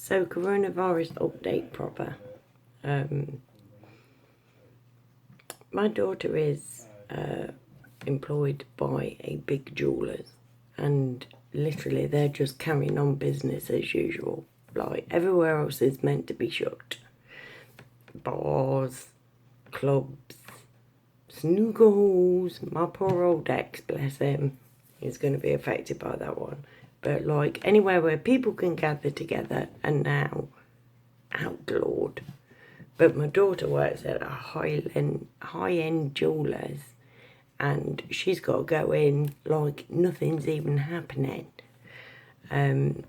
So coronavirus update proper. My daughter is employed by a big jewellers, and literally they're just carrying on business as usual. Like everywhere else is meant to be shut. Bars, clubs, snooker halls. My poor old ex, bless him, is going to be affected by that one. But like anywhere where people can gather together are now outlawed. But my daughter works at a high-end jewellers, and she's got to go in like nothing's even happening. And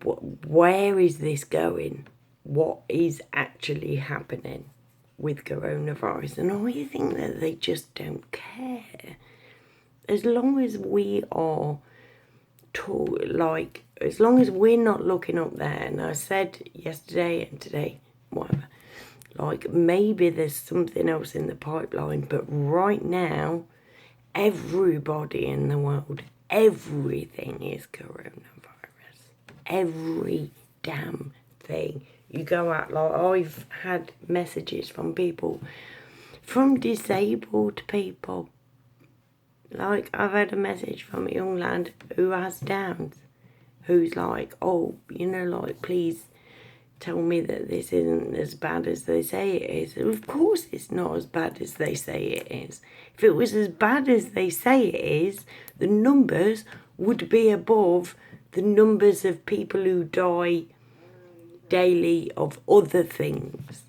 where is this going? What is actually happening with coronavirus? And I think that they just don't care. As long as we are as long as we're not looking up there, and I said yesterday and today, whatever, like maybe there's something else in the pipeline, but right now, everybody in the world, everything is coronavirus. Every damn thing. You go out, like I've had messages from people, from disabled people. Like, I've had a message from a young lad who has Downs, who's like, oh, you know, like, please tell me that this isn't as bad as they say it is. Of course it's not as bad as they say it is. If it was as bad as they say it is, the numbers would be above the numbers of people who die daily of other things.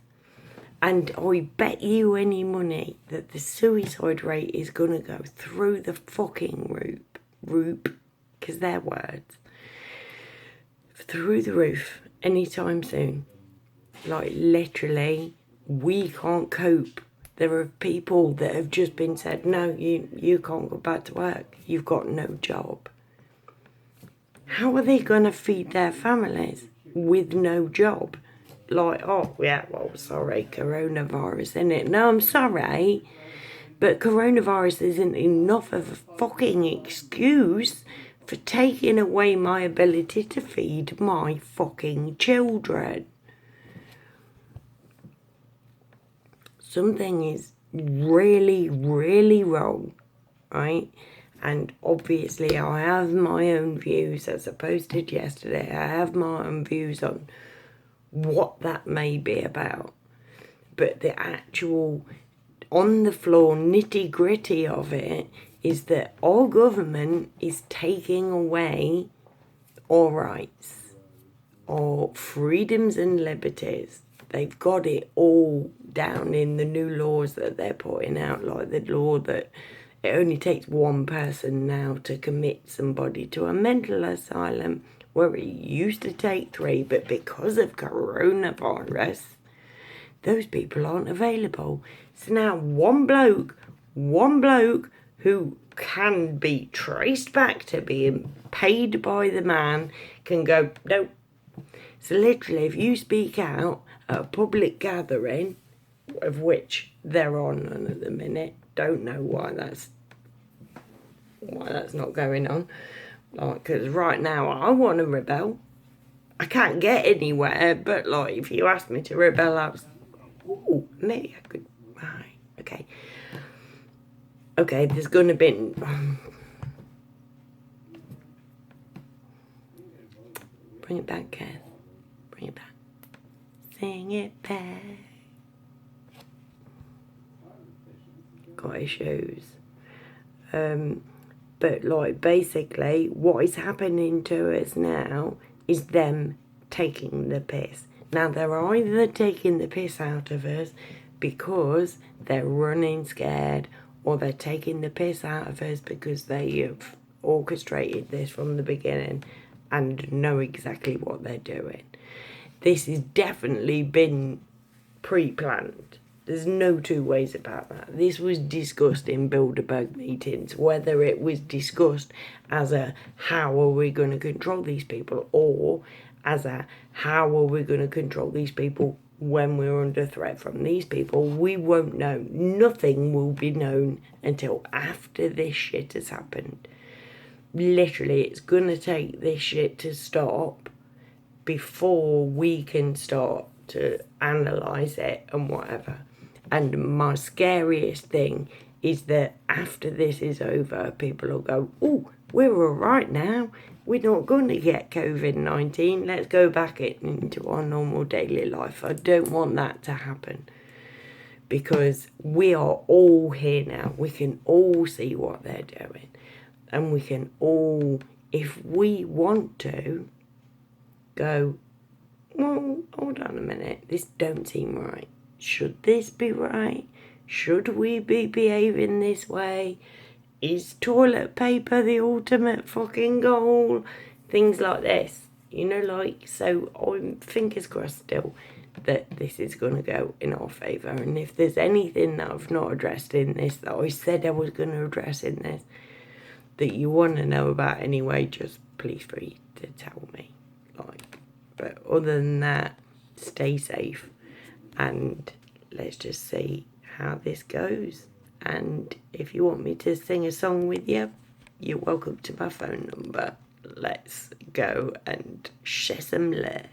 And I bet you any money that the suicide rate is going to go through the fucking roof, because they're words, through the roof anytime soon. Like, literally, we can't cope. There are people that have just been said, no, you can't go back to work. You've got no job. How are they going to feed their families with no job? Like, oh, yeah, well, sorry, coronavirus, innit? No, I'm sorry, but coronavirus isn't enough of a fucking excuse for taking away my ability to feed my fucking children. Something is really, really wrong, right? And obviously I have my own views, as I posted yesterday. I have my own views on what that may be about, but the actual on the floor nitty gritty of it is that our government is taking away our rights, our freedoms and liberties. They've got it all down in the new laws that they're putting out, like the law that it only takes one person now to commit somebody to a mental asylum, where it used to take 3, but because of coronavirus, those people aren't available. So now one bloke who can be traced back to being paid by the man can go, nope. So literally, if you speak out at a public gathering, of which there are none at the minute, don't know why that's not going on. Like, because right now I want to rebel. I can't get anywhere, but like, if you asked me to rebel, maybe I could. Right, okay. Okay, there's gonna be. Bring it back, Kath. Bring it back. Sing it back. Got issues. But like, basically what is happening to us now is them taking the piss. Now they're either taking the piss out of us because they're running scared, or they're taking the piss out of us because they have orchestrated this from the beginning and know exactly what they're doing. This has definitely been pre-planned. There's no two ways about that. This was discussed in Bilderberg meetings, whether it was discussed as a how are we going to control these people, or as a how are we going to control these people when we're under threat from these people. We won't know. Nothing will be known until after this shit has happened. literally, it's going to take this shit to stop before we can start to analyse it and whatever. And my scariest thing is that after this is over, people will go, oh, we're all right now. We're not going to get COVID-19. Let's go back into our normal daily life. I don't want that to happen. Because we are all here now. We can all see what they're doing. And we can all, if we want to, go, well, hold on a minute. This don't seem right. Should this be right? Should we be behaving this way? Is toilet paper the ultimate fucking goal? Things like this. You know, like, so I'm fingers crossed still that this is going to go in our favour. And if there's anything that I've not addressed in this, that I said I was going to address in this, that you want to know about anyway, just please free to tell me. Like, but other than that, stay safe. And let's just see how this goes. And if you want me to sing a song with you, you're welcome to my phone number. Let's go and share some love.